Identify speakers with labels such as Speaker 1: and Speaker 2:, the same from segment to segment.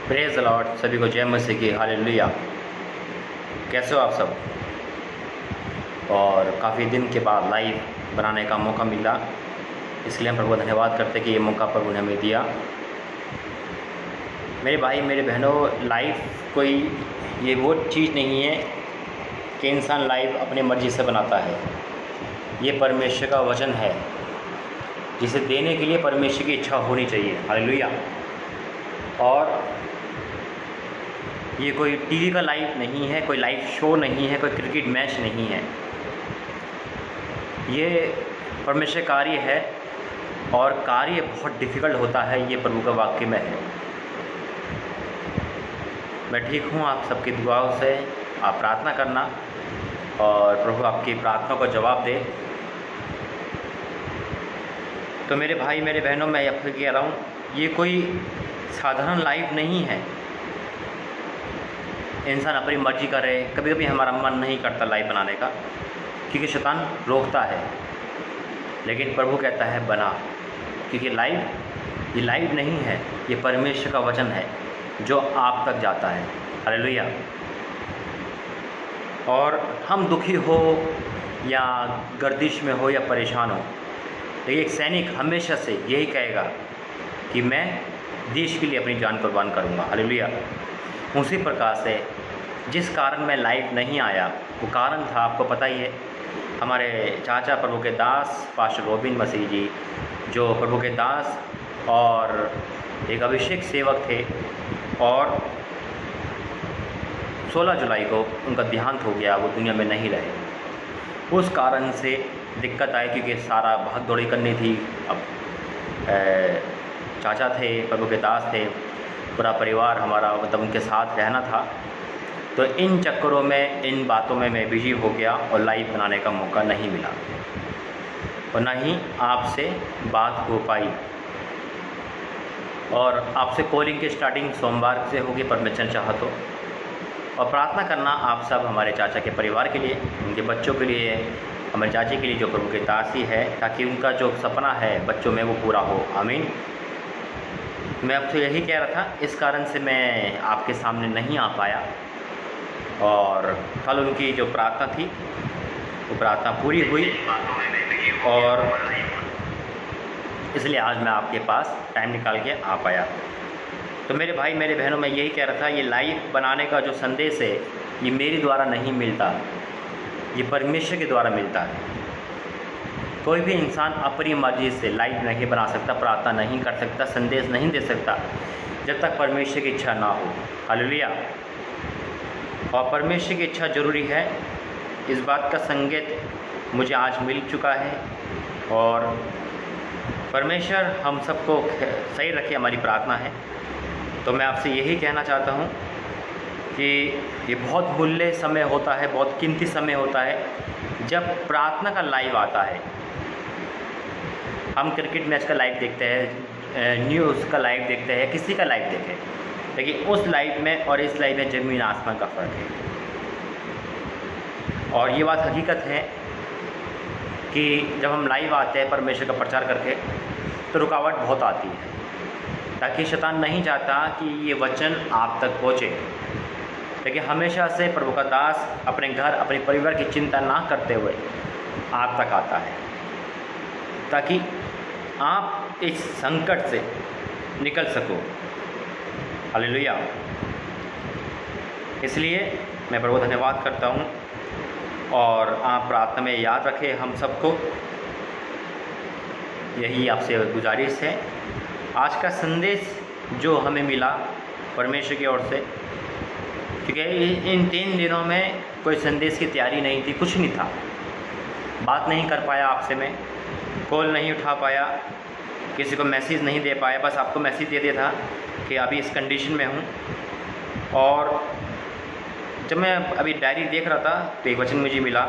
Speaker 1: Praise the Lord. सभी को जय मसीह की। हालेलुया। कैसे हो आप सब? और काफ़ी दिन के बाद लाइव बनाने का मौका मिला, इसलिए हम प्रभु का धन्यवाद करते कि ये मौका प्रभु ने हमें दिया। मेरे भाई मेरे बहनों, लाइव कोई ये वो चीज़ नहीं है कि इंसान लाइव अपनी मर्ज़ी से बनाता है। ये परमेश्वर का वचन है जिसे देने के लिए परमेश्वर की इच्छा होनी चाहिए। हालेलुया। और ये कोई टीवी का लाइव नहीं है, कोई लाइव शो नहीं है, कोई क्रिकेट मैच नहीं है। ये परमेश्वर कार्य है और कार्य बहुत डिफ़िकल्ट होता है। ये प्रभु का वाक्य में है। मैं ठीक हूँ, आप सबकी दुआओं से आप प्रार्थना करना और प्रभु आपकी प्रार्थना को जवाब दे। तो मेरे भाई मेरे बहनों, मैं अब फिर कह रहा हूँ, ये कोई साधारण लाइव नहीं है। इंसान अपनी मर्जी करे। कभी कभी हमारा मन नहीं करता लाइव बनाने का, क्योंकि शैतान रोकता है, लेकिन प्रभु कहता है बना, क्योंकि ये लाइव नहीं है, ये परमेश्वर का वचन है जो आप तक जाता है। हालेलुया। और हम दुखी हो या गर्दिश में हो या परेशान हो, तो एक सैनिक हमेशा से यही कहेगा कि मैं देश के लिए अपनी जान कुर्बान करूँगा। हालेलुया। उसी प्रकार से जिस कारण मैं लाइव नहीं आया, वो कारण था आपको पता ही है। हमारे चाचा प्रभु के दास पास्टर रोबिन मसीह जी, जो प्रभु के दास और एक अभिषेक सेवक थे, और 16 जुलाई को उनका देहांत हो गया, वो दुनिया में नहीं रहे। उस कारण से दिक्कत आई, क्योंकि सारा भाग दौड़ी करनी थी। अब चाचा थे, प्रभु के दास थे, पूरा परिवार हमारा मतलब उनके साथ रहना था। तो इन चक्करों में, इन बातों में मैं बिजी हो गया और लाइव बनाने का मौका नहीं मिला, और ना ही आपसे बात हो पाई। और आपसे कॉलिंग की स्टार्टिंग सोमवार से होगी, परमेश्वर चाहा तो। और प्रार्थना करना आप सब हमारे चाचा के परिवार के लिए, उनके बच्चों के लिए, हमारे चाची के लिए जो प्रभु के दासी है, ताकि उनका जो सपना है बच्चों में वो पूरा हो। आमीन। मैं आपसे यही कह रहा था, इस कारण से मैं आपके सामने नहीं आ पाया। और कल उनकी जो प्रार्थना थी वो प्रार्थना पूरी हुई, और इसलिए आज मैं आपके पास टाइम निकाल के आ पाया। तो मेरे भाई मेरे बहनों, मैं यही कह रहा था, ये लाइव बनाने का जो संदेश है, ये मेरे द्वारा नहीं मिलता, ये परमेश्वर के द्वारा मिलता है। कोई भी इंसान अपनी मर्जी से लाइव नहीं बना सकता, प्रार्थना नहीं कर सकता, संदेश नहीं दे सकता, जब तक परमेश्वर की इच्छा ना हो। हालेलुया। और परमेश्वर की इच्छा ज़रूरी है, इस बात का संकेत मुझे आज मिल चुका है। और परमेश्वर हम सबको सही रखे, हमारी प्रार्थना है। तो मैं आपसे यही कहना चाहता हूँ कि ये बहुत मूल्य समय होता है, बहुत कीमती समय होता है, जब प्रार्थना का लाइव आता है। हम क्रिकेट मैच का लाइव देखते हैं, न्यूज़ का लाइव देखते हैं, किसी का लाइव देखें, लेकिन उस लाइव में और इस लाइव में ज़मीन आसमान का फ़र्क है। और ये बात हकीकत है कि जब हम लाइव आते हैं परमेश्वर का प्रचार करके, तो रुकावट बहुत आती है, ताकि शैतान नहीं चाहता कि ये वचन आप तक पहुँचे। लेकिन हमेशा से प्रभु का दास अपने घर, अपने परिवार की चिंता ना करते हुए आप तक आता है, ताकि आप इस संकट से निकल सको। हालेलुया। इसलिए मैं प्रभु धन्यवाद करता हूँ, और आप प्रार्थना में याद रखें हम सबको, यही आपसे गुजारिश है। आज का संदेश जो हमें मिला परमेश्वर की ओर से, क्योंकि इन 3 दिनों में कोई संदेश की तैयारी नहीं थी, कुछ नहीं था, बात नहीं कर पाया आपसे, मैं कॉल नहीं उठा पाया, किसी को मैसेज नहीं दे पाया, बस आपको मैसेज दे दिया था कि अभी इस कंडीशन में हूँ। और जब मैं अभी डायरी देख रहा था तो एक वचन मुझे मिला,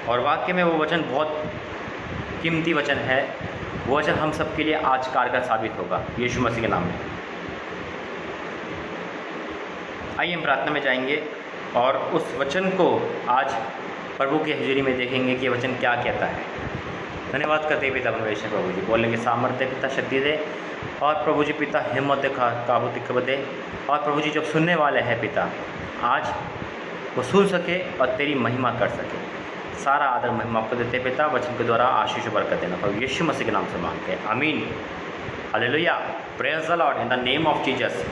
Speaker 1: और वाक्य में वो वचन बहुत कीमती वचन है। वो वचन हम सब के लिए आज कारगर साबित होगा, यीशु मसीह के नाम में। आइए हम प्रार्थना में जाएंगे और उस वचन को आज प्रभु की हज़ूरी में देखेंगे कि वचन क्या कहता है। धन्यवाद करते पिता परमेश्वर प्रभु जी, बोलने के सामर्थ्य पिता शक्ति दे, और प्रभु जी पिता हिम्मत दे, काबू तिकब दे, और प्रभु जी जब सुनने वाले हैं पिता आज वो सुन सके और तेरी महिमा कर सके। सारा आदर महिमा आपको देते पिता, वचन के द्वारा आशीष बरकत देना प्रभु यीशु मसीह के नाम से मांगते हैं, आमीन, hallelujah, praise the Lord in the name of Jesus.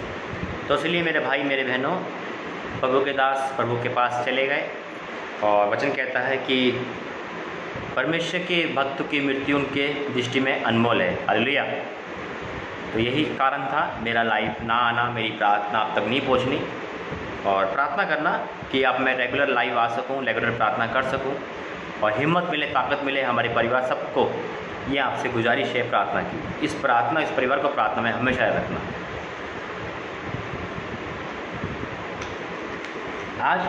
Speaker 1: तो इसलिए मेरे भाई मेरे बहनों, प्रभु के दास प्रभु के पास चले गए और वचन कहता है कि परमेश्वर के भक्त की मृत्यु उनके दृष्टि में अनमोल है, हालेलुया। तो यही कारण था मेरा लाइव ना आना, मेरी प्रार्थना आप तक नहीं पहुंचनी, और प्रार्थना करना कि अब मैं रेगुलर लाइव आ सकूं, रेगुलर प्रार्थना कर सकूं और हिम्मत मिले, ताकत मिले हमारे परिवार सबको। ये आपसे गुजारिश है प्रार्थना की, इस परिवार को प्रार्थना में हमेशा रखना। आज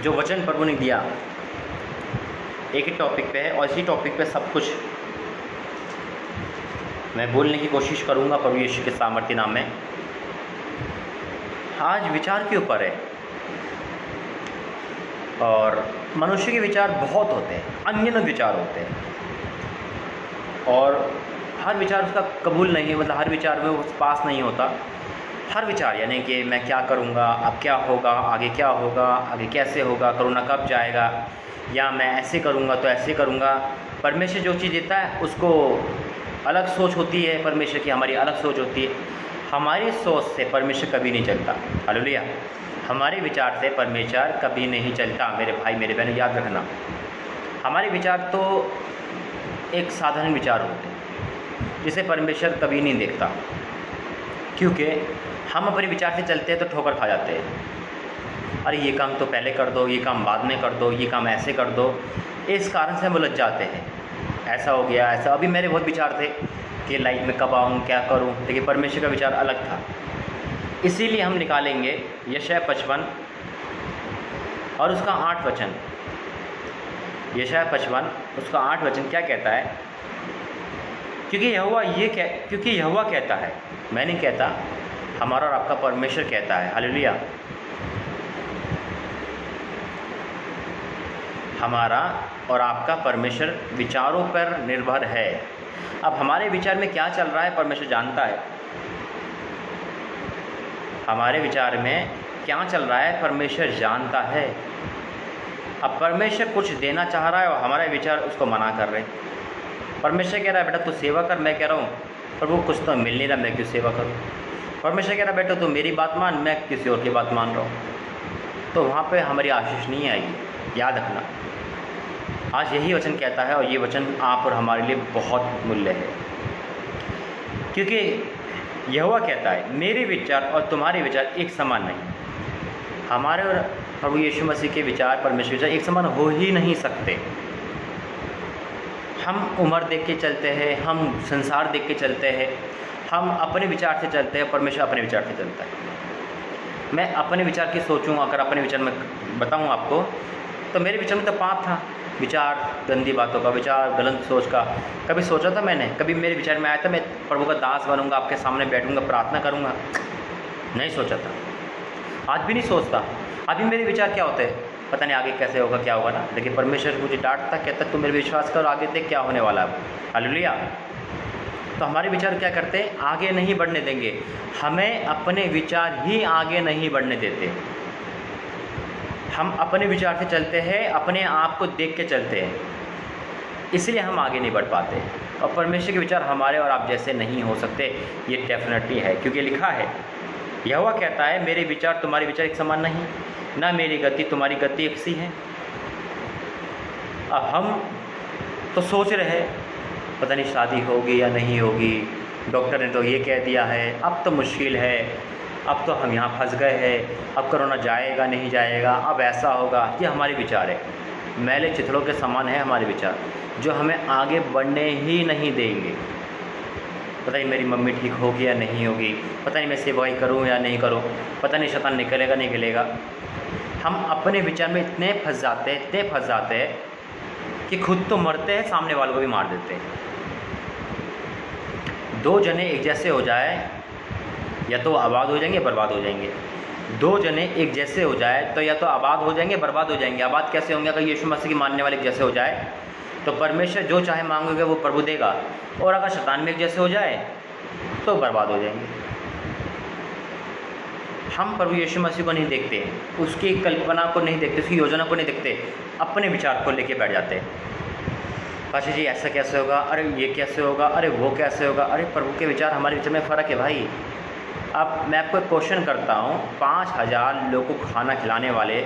Speaker 1: जो वचन प्रभु ने दिया एक ही टॉपिक पे है, और इसी टॉपिक पे सब कुछ मैं बोलने की कोशिश करूंगा प्रभु यीशु के सामर्थ्य नाम में। आज विचार के ऊपर है, और मनुष्य के विचार बहुत होते हैं, अनगिनत विचार होते हैं, और हर विचार उसका कबूल नहीं, मतलब हर विचार में उस पास नहीं होता। हर विचार यानी कि मैं क्या करूँगा, अब क्या होगा, आगे क्या होगा, आगे कैसे होगा, कोरोना कब जाएगा, या मैं ऐसे करूँगा तो ऐसे करूँगा। परमेश्वर जो चीज़ देता है उसको अलग सोच होती है, परमेश्वर की हमारी अलग सोच होती है। हमारी सोच से परमेश्वर कभी नहीं चलता, हालेलुया। हमारे विचार से परमेश्वर कभी नहीं चलता मेरे भाई मेरे बहन, याद रखना। हमारे विचार तो एक साधारण विचार होते हैं जिसे परमेश्वर कभी नहीं देखता, क्योंकि हम अपने विचार से चलते हैं तो ठोकर खा जाते हैं। अरे ये काम तो पहले कर दो, ये काम बाद में कर दो, ये काम ऐसे कर दो, इस कारण से हम उलझ जाते हैं। ऐसा हो गया, ऐसा। अभी मेरे बहुत विचार थे कि लाइफ में कब आऊँ, क्या करूँ, लेकिन परमेश्वर का विचार अलग था। इसीलिए हम निकालेंगे यशायाह 55 और उसका 8 वचन। यशायाह 55 उसका 8 वचन क्या कहता है? क्योंकि यहोवा कहता है, मैं नहीं कहता, हमारा और आपका परमेश्वर कहता है, हालेलुया। हमारा और आपका परमेश्वर विचारों पर निर्भर है। अब हमारे विचार में क्या चल रहा है परमेश्वर जानता है। हमारे विचार में क्या चल रहा है परमेश्वर जानता है। अब परमेश्वर कुछ देना चाह रहा है और हमारे विचार उसको मना कर रहे हैं। परमेश्वर कह रहा है बेटा तू सेवा कर, मैं कह रहा हूँ प्रभु कुछ तो मिल नहीं रहा, मैं क्यों सेवा करूँ। परमेश्वर कह रहा है बेटा तू मेरी बात मान, मैं किसी और की बात मान रहा हूँ, तो वहाँ पे हमारी आशीष नहीं आएगी, याद रखना। आज यही वचन कहता है, और ये वचन आप और हमारे लिए बहुत मूल्य है, क्योंकि यहोवा कहता है मेरे विचार और तुम्हारे विचार एक समान नहीं। हमारे और प्रभु यीशु मसीह के विचार, परमेश्वर विचार एक समान हो ही नहीं सकते। हम उम्र देख के चलते हैं, हम संसार देख के चलते हैं, हम अपने विचार से चलते हैं, परमेश्वर अपने विचार से चलता है। मैं अपने विचार की सोचूं, अगर अपने विचार में बताऊं आपको, तो मेरे विचार में तो पाप था, विचार गंदी बातों का, विचार गलत सोच का। कभी सोचा था मैंने, कभी मेरे विचार में आया था मैं प्रभु का दास बनूंगा, आपके सामने बैठूंगा, प्रार्थना करूंगा? नहीं सोचा था, आज भी नहीं सोचता। अभी मेरे विचार क्या होते हैं पता नहीं, आगे कैसे होगा, क्या होगा ना। लेकिन परमेश्वर मुझे डांटता, कहता तू मेरे विश्वास कर, आगे देख क्या होने वाला है, हालेलुया। तो हमारे विचार क्या करते हैं, आगे नहीं बढ़ने देंगे, हमें अपने विचार ही आगे नहीं बढ़ने देते। हम अपने विचार से चलते हैं, अपने आप को देख के चलते हैं, इसलिए हम आगे नहीं बढ़ पाते। और परमेश्वर के विचार हमारे और आप जैसे नहीं हो सकते, ये डेफिनेटली है, क्योंकि लिखा है, यहोवा कहता है मेरे विचार तुम्हारे विचार एक समान नहीं, ना मेरी गति तुम्हारी गति एक सी है। अब हम तो सोच रहे हैं पता नहीं शादी होगी या नहीं होगी, डॉक्टर ने तो ये कह दिया है, अब तो मुश्किल है, अब तो हम यहाँ फंस गए हैं, अब कोरोना जाएगा नहीं जाएगा, अब ऐसा होगा। ये हमारे विचार है, मैले चिथड़ों के समान है हमारे विचार, जो हमें आगे बढ़ने ही नहीं देंगे। पता नहीं मेरी मम्मी ठीक होगी या नहीं होगी, पता नहीं मैं सेवाई करूँ या नहीं करूँ, पता नहीं शैतान निकलेगा नहीं निकलेगा। हम अपने विचार में इतने फंस जाते हैं कि खुद तो मरते हैं, सामने वालों को भी मार देते हैं। दो जने एक जैसे हो जाए, या तो आबाद हो जाएंगे, बर्बाद हो जाएंगे। दो जने एक जैसे हो जाए तो या तो आबाद हो जाएंगे, बर्बाद हो जाएंगे। आबाद कैसे होंगे? अगर यीशु मसीह की मानने वाले एक जैसे हो जाए तो परमेश्वर जो चाहे मांगोगे वो प्रभु देगा, और अगर शैतान में एक जैसे हो जाए तो बर्बाद हो जाएंगे। हम प्रभु यीशु मसीह को नहीं देखते, उसकी कल्पना को नहीं देखते, उसकी योजना को नहीं देखते, अपने विचार को लेके बैठ जाते हैं। पाशा जी ऐसा कैसे होगा, अरे ये कैसे होगा, अरे वो कैसे होगा। अरे प्रभु के विचार हमारे विचार में फ़र्क है भाई। अब मैं आपको एक क्वेश्चन करता हूँ, 5000 लोगों को खाना खिलाने वाले,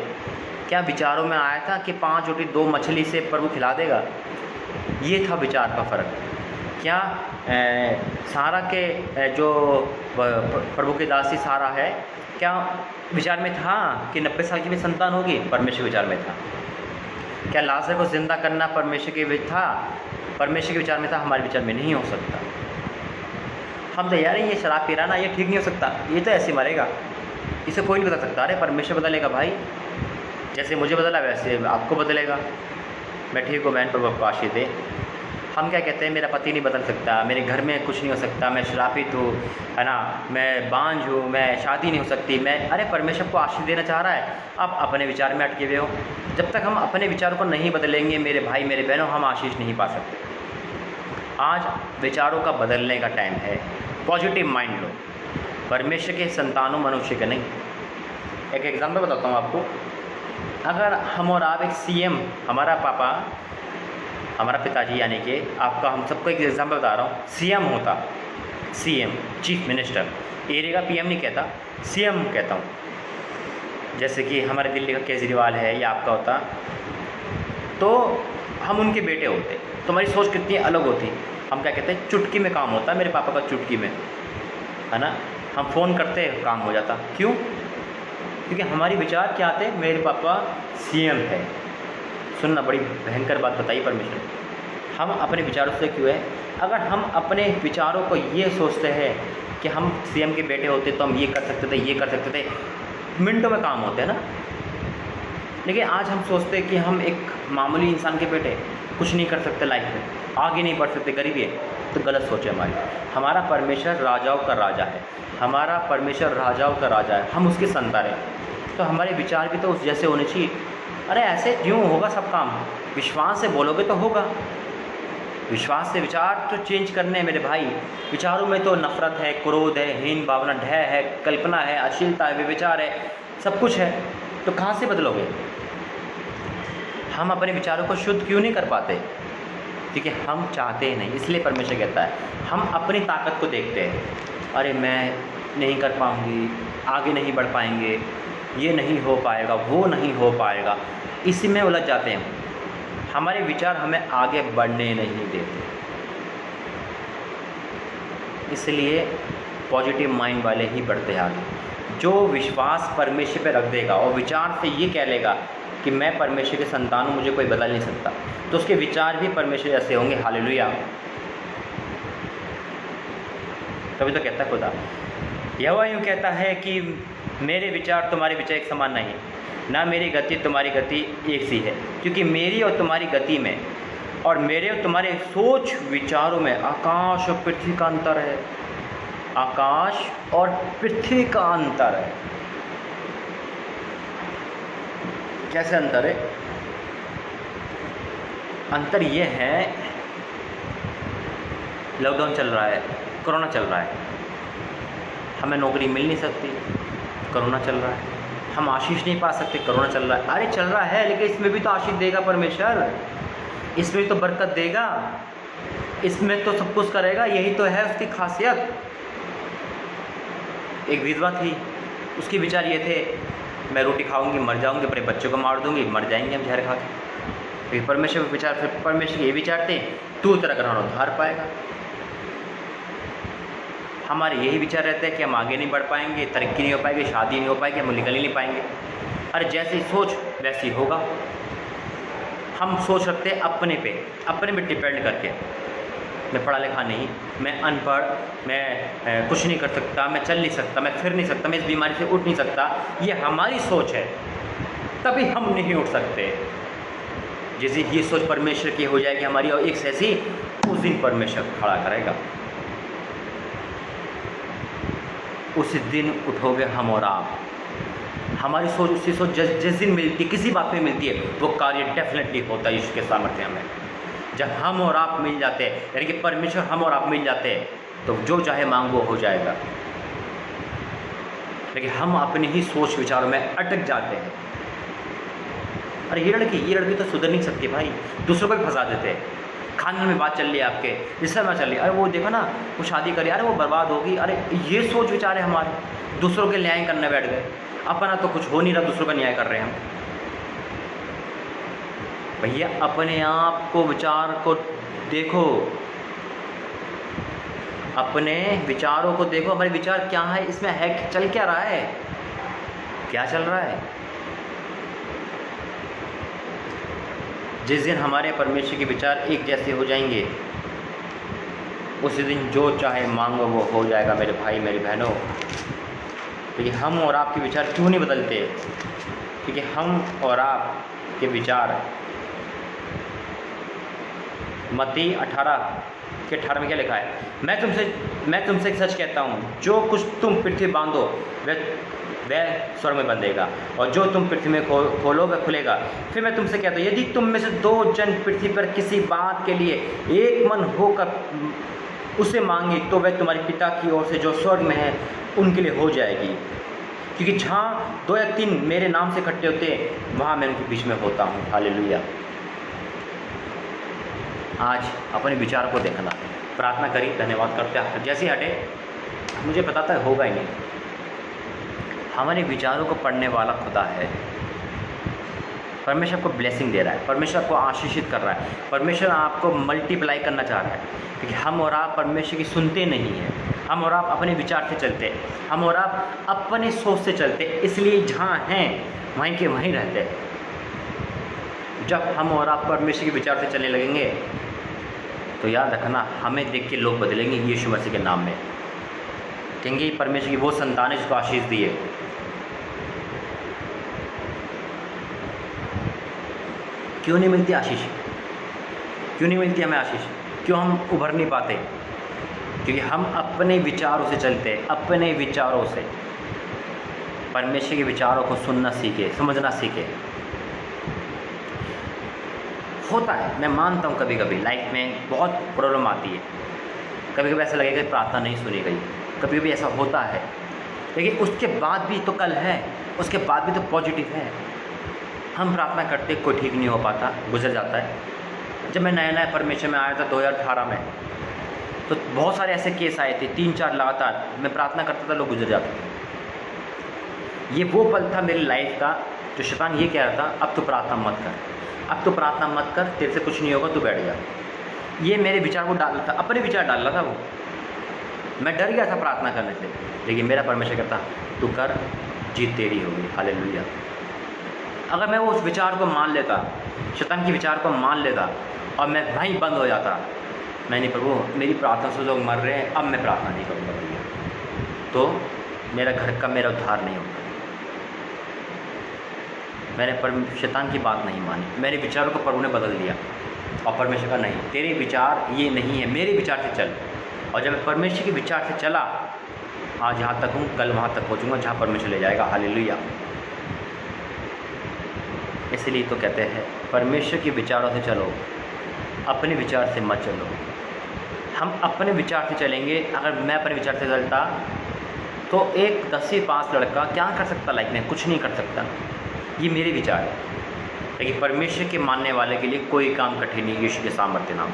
Speaker 1: क्या विचारों में आया था कि 5 रोटी 2 मछली से प्रभु खिला देगा? ये था विचार का फ़र्क। क्या सारा के जो प्रभु की दासी सारा है, क्या विचार में था कि 90 साल की भी संतान होगी? परमेश्वर विचार में था। क्या लाजर को जिंदा करना परमेश्वर के था? परमेश्वर के विचार में था, हमारे विचार में नहीं हो सकता। हम तो यार ये शराब पी रहा ना, ये ठीक नहीं हो सकता, ये तो ऐसे मरेगा, इसे कोई नहीं बता सकता। अरे परमेश्वर बदलेगा भाई, जैसे मुझे बदला वैसे आपको बदलेगा। मैं ठीक हूँ, बहन प्रभु आपको आशीष दे। हम क्या कहते हैं, मेरा पति नहीं बदल सकता, मेरे घर में कुछ नहीं हो सकता, मैं शराबित हूँ, है ना, मैं बांझ हूँ, मैं शादी नहीं हो सकती, मैं। अरे परमेश्वर को आशीष देना चाह रहा है, आप अपने विचार में अटके हुए हो। जब तक हम अपने विचारों को नहीं बदलेंगे मेरे भाई मेरे बहनों, हम आशीष नहीं पा सकते। आज विचारों का बदलने का टाइम है। पॉजिटिव माइंड लो, परमेश्वर के संतानों मनुष्य के नहीं। एक एग्जाम्पल बताता हूँ आपको। अगर हम और आप एक सीएम, हमारा पापा, हमारा पिताजी यानी कि आपका, हम सबको एक एग्जाम्पल बता रहा हूँ, सीएम होता, सीएम चीफ मिनिस्टर, एरिया का पीएम नहीं कहता, सीएम कहता हूँ। जैसे कि हमारे दिल्ली का केजरीवाल है या आपका होता, तो हम उनके बेटे होते तो हमारी सोच कितनी अलग होती। हम क्या कहते हैं, चुटकी में काम होता है मेरे पापा का, चुटकी में, है ना। हम फ़ोन करते काम हो जाता। क्यों? क्योंकि हमारी विचार क्या आते, मेरे पापा सीएम है। सुनना, बड़ी भयंकर बात बताई परमेश्वर। हम अपने विचारों से क्यों है? अगर हम अपने विचारों को ये सोचते हैं कि हम सीएम के बेटे होते तो हम ये कर सकते थे, ये कर सकते थे, मिनटों में काम होते हैं ना। लेकिन आज हम सोचते हैं कि हम एक मामूली इंसान के बेटे, कुछ नहीं कर सकते लाइफ में, आगे नहीं बढ़ सकते, गरीबी है, तो गलत सोच है हमारी। हमारा परमेश्वर राजाओं का राजा है, हमारा परमेश्वर राजाओं का राजा है, हम उसके संतान हैं, तो हमारे विचार भी तो उस जैसे होने चाहिए। अरे ऐसे क्यों होगा सब काम? विश्वास से बोलोगे तो होगा। विश्वास से विचार तो चेंज करने हैं मेरे भाई। विचारों में तो नफरत है, क्रोध है, हीन भावना, भय है, कल्पना है, अश्लीलता है, विचार है, सब कुछ है। तो कहाँ से बदलोगे? हम अपने विचारों को शुद्ध क्यों नहीं कर पाते? क्योंकि हम चाहते ही नहीं। इसलिए परमेश्वर कहता है, हम अपनी ताकत को देखते हैं, अरे मैं नहीं कर पाऊँगी, आगे नहीं बढ़ पाएंगे, ये नहीं हो पाएगा, वो नहीं हो पाएगा, इसी में उलझ जाते हैं। हमारे विचार हमें आगे बढ़ने नहीं देते। इसलिए पॉजिटिव माइंड वाले ही बढ़ते हैं आगे। जो विश्वास परमेश्वर पे रख देगा और विचार से ये कह लेगा कि मैं परमेश्वर के संतान हूँ, मुझे कोई बदल नहीं सकता, तो उसके विचार भी परमेश्वर जैसे होंगे। हालेलुया। तभी तो कहता है खुदा, यहोवा यूँ कहता है कि मेरे विचार तुम्हारे विचार एक समान नहीं, ना मेरी गति तुम्हारी गति एक सी है। क्योंकि मेरी और तुम्हारी गति में और मेरे और तुम्हारे सोच विचारों में आकाश और पृथ्वी का अंतर है। आकाश और पृथ्वी का अंतर है। कैसे अंतर है? अंतर ये है, लॉकडाउन चल रहा है, कोरोना चल रहा है, हमें नौकरी मिल नहीं सकती, कोरोना चल रहा है, हम आशीष नहीं पा सकते, कोरोना चल रहा है। अरे चल रहा है, लेकिन इसमें भी तो आशीष देगा परमेश्वर, इसमें भी तो बरकत देगा, इसमें तो सब कुछ करेगा, यही तो है उसकी खासियत। एक विधवा थी, उसके विचार ये थे, मैं रोटी खाऊंगी मर जाऊंगी, अपने बच्चों को मार दूंगी, मर जाएंगे हम जहर खा के। फिर परमेश्वर के विचार, फिर परमेश्वर ये विचारते, तू तेरा ग्रहण उद्धार पाएगा। हमारे यही विचार रहते हैं कि हम आगे नहीं बढ़ पाएंगे, तरक्की नहीं हो पाएगी, शादी नहीं हो पाएगी, हम निकल ही नहीं पाएंगे। अरे जैसी सोच वैसी होगा। हम सोच रखते हैं अपने पे डिपेंड करके, मैं पढ़ा लिखा नहीं, मैं अनपढ़, मैं कुछ नहीं कर सकता, मैं चल नहीं सकता, मैं फिर नहीं सकता, मैं इस बीमारी से उठ नहीं सकता, ये हमारी सोच है, तभी हम नहीं उठ सकते। जैसे ये सोच परमेश्वर की हो जाएगी हमारी और एक ऐसी, उस दिन परमेश्वर खड़ा करेगा। उस दिन उठोगे हम और आप, हमारी सोच उसकी सोच जिस दिन मिलती है, किसी बात में मिलती है, वो कार्य डेफिनेटली होता है ईश्वर के सामर्थ्य में। जब हम और आप मिल जाते हैं, यानी कि परमेश्वर हम और आप मिल जाते हैं, तो जो चाहे मांगो हो जाएगा। लेकिन हम अपनी ही सोच विचारों में अटक जाते हैं। अरे ये लड़की तो सुधर नहीं सकती भाई, दूसरों को भी फंसा देते हैं। खानदान में बात चल रही है आपके, रिश्ते में चल रही है, अरे वो देखो ना वो शादी करी, अरे वो बर्बाद होगी, अरे ये सोच विचार है हमारे। दूसरों के न्याय करने बैठ गए, अपना तो कुछ हो नहीं रहा, दूसरों का न्याय कर रहे हैं हम। भैया अपने आप को विचार को देखो, अपने विचारों को देखो, हमारे विचार क्या है, इसमें है चल क्या रहा है, क्या चल रहा है। जिस दिन हमारे परमेश्वर के विचार एक जैसे हो जाएंगे, उसी दिन जो चाहे मांगो वो हो जाएगा मेरे भाई मेरी बहनों। लेकिन हम और आपके विचार क्यों नहीं बदलते? क्योंकि हम और आप के विचार, मत्ती 18 में क्या लिखा है, मैं तुमसे सच कहता हूँ, जो कुछ तुम पृथ्वी बांधो वह स्वर्ग में बंधेगा, और जो तुम पृथ्वी में खोलो वह खुलेगा। फिर मैं तुमसे कहता हूँ, यदि तुम में से 2 जन पृथ्वी पर किसी बात के लिए एक मन होकर उसे मांगे, तो वह तुम्हारे पिता की ओर से जो स्वर्ग में है उनके लिए हो जाएगी। क्योंकि जहाँ 2 या 3 मेरे नाम से इकट्ठे होते हैं, वहाँ मैं उनके बीच में होता हूँ। हालेलुया। आज अपने विचार को देखना, प्रार्थना करी, धन्यवाद करते हैं। जैसे हटे, मुझे पता था होगा ही नहीं। हमारे विचारों को पढ़ने वाला खुदा है। परमेश्वर आपको ब्लेसिंग दे रहा है, परमेश्वर आपको आशीषित कर रहा है, परमेश्वर आपको मल्टीप्लाई करना चाह रहा है। क्योंकि हम और आप परमेश्वर की सुनते नहीं हैं, हम और आप अपने विचार से चलते हैं, हम और आप अपने सोच से चलते हैं, इसलिए जहाँ हैं वहीं के वहीं रहते हैं। जब हम और आप परमेश्वर के विचार से चलने लगेंगे, तो याद रखना, हमें देख के लोग बदलेंगे यीशु मसीह के नाम में। कहेंगे परमेश्वर की वो संतान है जिसको आशीष दी है। क्यों नहीं मिलती आशीष? क्यों नहीं मिलती हमें आशीष? क्यों हम उभर नहीं पाते? क्योंकि हम अपने विचारों से चलते हैं, अपने विचारों से। परमेश्वर के विचारों को सुनना सीखे, समझना सीखे। होता है, मैं मानता हूँ, कभी कभी लाइफ में बहुत प्रॉब्लम आती है, कभी कभी ऐसा लगेगा कि प्रार्थना नहीं सुनी गई, कभी कभी ऐसा होता है। लेकिन उसके बाद भी तो कल है, उसके बाद भी तो पॉजिटिव है। हम प्रार्थना करते, कोई ठीक नहीं हो पाता, गुजर जाता है। जब मैं नया परमेश्वर में आया था 2018 में, तो बहुत सारे ऐसे केस आए थे, 3-4 लगातार मैं प्रार्थना करता था, लोग गुजर जाते थे। ये वो पल था मेरी लाइफ का जो शैतान ये कह रहा था, अब तो प्रार्थना मत कर, अब तो प्रार्थना मत कर, तेरे से कुछ नहीं होगा, तू बैठ जा। ये मेरे विचार को डाल था, अपने विचार डाल रहा था वो। मैं डर गया था प्रार्थना करने से, लेकिन मेरा परमेश्वर कहता तू कर, जीत तेरी होगी। हालेलुया। अगर मैं वो उस विचार को मान लेता, शैतान के विचार को मान लेता, और मैं वहीं बंद हो जाता, मैं नहीं प्रभु मेरी प्रार्थना से लोग मर रहे हैं, अब मैं प्रार्थना नहीं करूँगा भैया, तो मेरा घर का मेरा उद्धार नहीं होगा। मैंने शैतान की बात नहीं मानी, मेरे विचारों को प्रभु ने बदल दिया, और परमेश्वर का नहीं, तेरे विचार ये नहीं है, मेरे विचार से चल। और जब मैं परमेश्वर के विचार से चला, आज यहाँ तक हूँ, कल वहाँ तक पहुँचूँगा जहाँ परमेश्वर ले जाएगा। हालेलुया। इसलिए तो कहते हैं परमेश्वर के विचारों से चलो, अपने विचार से मत चलो। हम अपने विचार से चलेंगे। अगर मैं अपने विचार से चलता, तो एक 10वीं पास लड़का क्या कर सकता लाइफ में? कुछ नहीं कर सकता। ये मेरे विचार है। लेकिन परमेश्वर के मानने वाले के लिए कोई काम कठिन नहीं, यीशु के सामर्थ्य नाम।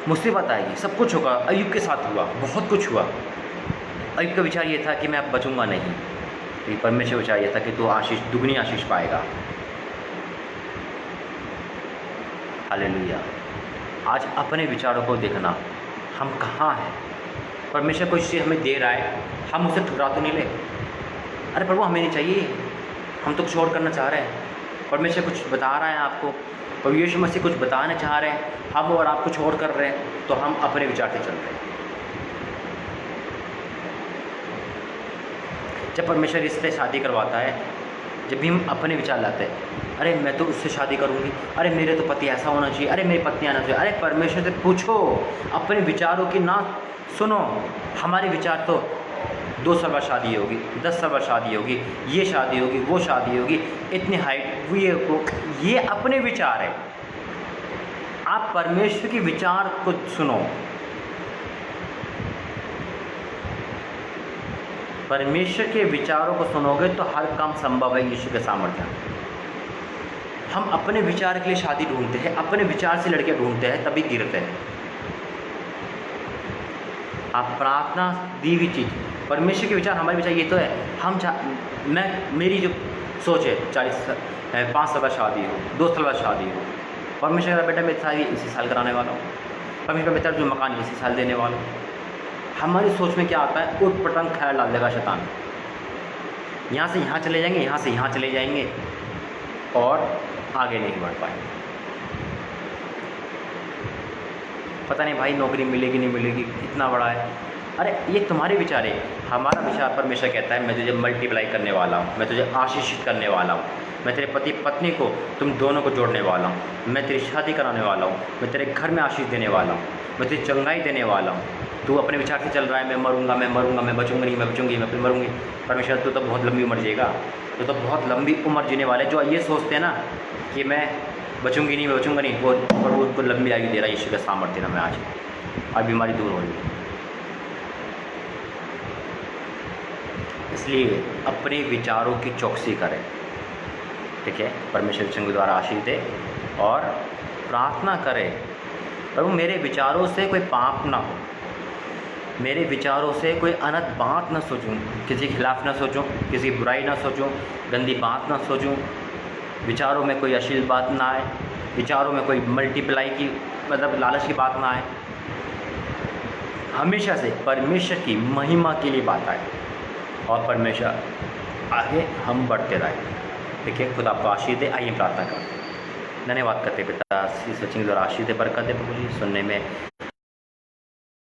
Speaker 1: मुसीबत आएगी, सब कुछ होगा। अय्यूब के साथ हुआ, बहुत कुछ हुआ। अय्यूब का विचार ये था कि मैं अब बचूंगा नहीं, लेकिन परमेश्वर का विचार ये था कि तू आशीष, दुगनी आशीष पाएगा। हालेलुया। आज अपने विचारों को देखना, हम कहाँ हैं? परमेश्वर कोई चीज़ हमें दे रहा है, हम उसे ठुकरा तो नहीं ले। अरे प्रभु हमें नहीं चाहिए, हम तो कुछ और करना चाह रहे हैं। परमेश्वर कुछ बता रहा है आपको, प्रभु यीशु मसीह कुछ बताना चाह रहे हैं, हम और आप कुछ और कर रहे हैं, तो हम अपने विचार से चल रहे हैं। जब परमेश्वर रिश्ते शादी करवाता है, जब भी हम अपने विचार लाते हैं, अरे मैं तो उससे शादी करूँगी, अरे मेरे तो पति ऐसा होना चाहिए, अरे मेरी पत्नी आना चाहिए। अरे परमेश्वर से पूछो, अपने विचारों की ना सुनो। हमारे विचार तो 2 साल बाद शादी होगी, 10 साल बाद शादी होगी, ये शादी होगी, वो शादी होगी, इतनी हाइट, ये अपने विचार है। आप परमेश्वर के विचार को सुनो। परमेश्वर के विचारों को सुनोगे तो हर काम संभव है यीशु के सामर्थ्य। हम अपने विचार के लिए शादी ढूंढते हैं, अपने विचार से लड़के ढूंढते हैं, तभी गिरते हैं। आप प्रार्थना दी हुई चीज़, परमेश्वर के विचार, हमारे विचार ये तो है, मेरी जो सोच है 5 साल बाद शादी हो, 2 साल बाद शादी हो। परमेश्वर का बेटा मैं शादी इसी साल कराने वाला हूँ, परमेश्वर का बेटा जो मकान इसी साल देने वाला हूँ। हमारी सोच में क्या आता है, उठ पटंग ख्याल डाल देगा शैतान। यहाँ से यहाँ चले जाएंगे, यहाँ से यहाँ चले जाएंगे और आगे नहीं बढ़ पाएंगे। पता नहीं भाई नौकरी मिलेगी नहीं मिलेगी, इतना बड़ा है। अरे ये तुम्हारे विचार है, हमारा विचार परमेश्वर कहता है मैं तुझे मल्टीप्लाई करने वाला हूँ, मैं तुझे आशीषित करने वाला हूँ, मैं तेरे पति पत्नी को, तुम दोनों को जोड़ने वाला हूँ, मैं तेरी शादी कराने वाला हूँ, मैं तेरे घर में आशीष देने वाला हूँ, मैं तुझे चंगाई देने वाला हूँ। तू अपने विचार से चल रहा है, मैं मरूंगा, मैं मरूंगा, मैं बचूंगा नहीं, मैं बचूंगी, मैं फिर मरूंगी। परमेश्वर तू तो बहुत लंबी उम्र जिएगा, तू तो बहुत लंबी उम्र जीने वाले। जो ये सोचते हैं ना कि मैं बचूंगी नहीं, मैं बचूंगा नहीं, वो प्रभु उनको लंबी आयु दे रहा है यीशु का सामर्थ्य में आज बीमारी दूर होगी। इसलिए अपने विचारों की चौकसी करें, ठीक है। परमेश्वर के द्वारा आशीष दे और प्रार्थना करें, प्रभु मेरे विचारों से कोई पाप ना हो, मेरे विचारों से कोई अनर्थ बात ना सोचूं, किसी के खिलाफ ना सोचूं, किसी की बुराई ना सोचूं, गंदी बात ना सोचूं, विचारों में कोई अश्लील बात ना आए, विचारों में कोई मल्टीप्लाई की मतलब लालच की बात ना आए। हमेशा से परमेश्वर की महिमा के लिए बात आए और परमेश्वर आगे हम बढ़ते रहे, ठीक है। खुदा आपको आशीष दे। आइए प्रार्थना करते हैं। धन्यवाद करते पिता, इस वचन के द्वारा आशीष दे, बरकत दे प्रभु जी। सुनने में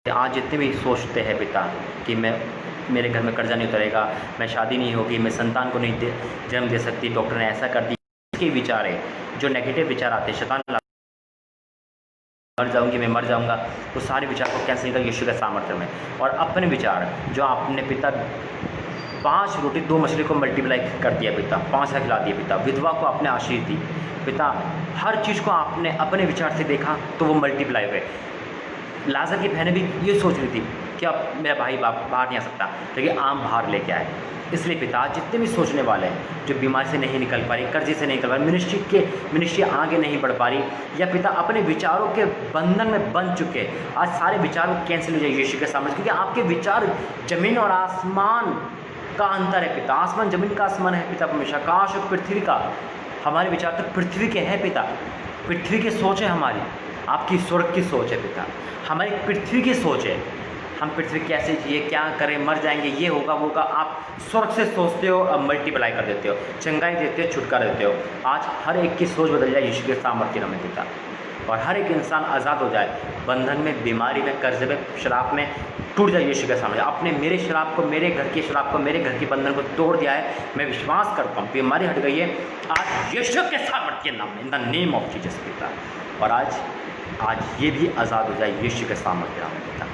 Speaker 1: आज जितने भी सोचते हैं पिता कि मेरे घर में कर्जा नहीं उतरेगा, मैं शादी नहीं होगी, मैं संतान को नहीं जन्म दे सकती, डॉक्टर ने ऐसा कर दिया, इसके विचार है जो नेगेटिव विचार आते हैं, शैतान मर जाऊंगी, मैं मर जाऊंगा, तो सारे विचार को कैंसिल कर यीशु के सामर्थ्य में। और अपने विचार जो आपने पिता 5 रोटी 2 मछली को मल्टीप्लाई कर दिया पिता, 5 का खिला दिया पिता, विधवा को आपने आशीष दी पिता, हर चीज़ को आपने अपने विचार से देखा तो वो मल्टीप्लाई हुए। लाजर की बहनें भी ये सोच रही थी कि अब मेरा भाई बाहर नहीं आ सकता, लेकिन आम बाहर लेके आए। इसलिए पिता जितने भी सोचने वाले हैं, जो बीमारी से नहीं निकल पा रही, कर्जे से नहीं निकल पा रही, मिनिस्ट्री आगे नहीं बढ़ पा रही, या पिता अपने विचारों के बंधन में बंध चुके, आज सारे विचार कैंसिल हो जाए यीशु के सामने, क्योंकि आपके विचार ज़मीन और आसमान का अंतर है पिता। आसमान ज़मीन का आसमान है पिता परमेश्वर, आकाश और पृथ्वी का। हमारे विचार तो पृथ्वी के हैं पिता, पृथ्वी की सोच है हमारी, आपकी स्वर्ग की सोच है पिता, हमारी पृथ्वी की सोच है। हम पृथ्वी कैसे जिए, क्या करें, मर जाएंगे, ये होगा वो होगा, आप स्वर्ग से सोचते हो, अब मल्टीप्लाई कर देते हो, चंगाई देते हो, छुटकारा देते हो। आज हर एक की सोच बदल जाए यीशु के सामर्थ्य में पिता, और हर एक इंसान आज़ाद हो जाए, बंधन में, बीमारी में, कर्जे में, शराब में टूट जाए यीशु के सामने। आपने मेरे शराब को, मेरे घर की शराब को, मेरे घर के बंधन को तोड़ दिया है, मैं विश्वास करता हूँ बीमारी हट गई है आज यीशु के सामर्थ्य नाम में, in the name of Jesus पिता। और आज ये भी आज़ाद हो जाए यीशु के सामर्थ्य नाम में पिता।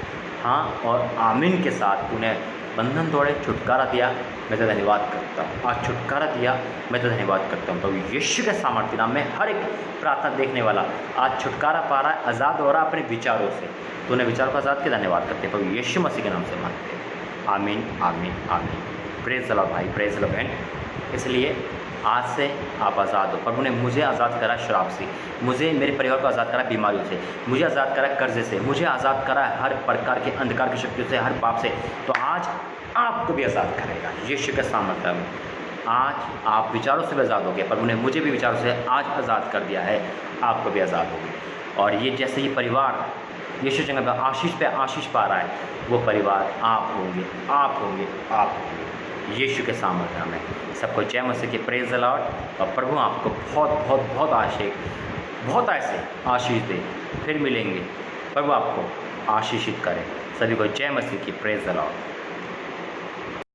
Speaker 1: हाँ और आमीन के साथ तूने बंधन तोड़े, छुटकारा दिया, मैं तो धन्यवाद करता हूँ। आज छुटकारा दिया, मैं तो धन्यवाद करता हूँ प्रभु यीशु के सामर्थ्य नाम में। हर एक प्रार्थना देखने वाला आज छुटकारा पा रहा है, आज़ाद हो रहा है अपने विचारों से। तूने विचारों को आज़ाद के धन्यवाद करते हैं प्रभु यीशु मसीह के नाम से मांगते हैं, आमीन आमीन आमीन। प्रेज़ द लॉर्ड भाई, प्रेज़ द लॉर्ड बहन। इसलिए आज से आप आज़ाद हो। प्रभु ने मुझे आज़ाद करा शराब से, मुझे मेरे परिवार को आज़ाद करा बीमारियों से, मुझे आज़ाद करा कर्जे से, मुझे आज़ाद करा हर प्रकार के अंधकार की शक्तियों से, हर पाप से। तो आज आपको भी आज़ाद करेगा यीशु के सामर्थ्य में। आज आप विचारों से भी आज़ाद हो गए, प्रभु ने मुझे भी विचारों से आज आज़ाद कर दिया है, आपको भी आज़ाद होगी। और ये जैसे ही परिवार यीशु जगह पर आशीष पे आशीष पा रहा है, वो परिवार आप होंगे, आप होंगे, आप होंगे यीशु के सामर्थ्य में। सबको जय मसीह की, प्रेज़ द लॉर्ड। और प्रभु आपको बहुत बहुत बहुत बहुत ऐसे आशीष दे। फिर मिलेंगे, प्रभु आपको आशीषित करें। सभी को जय मसीह की, प्रेज़ द लॉर्ड।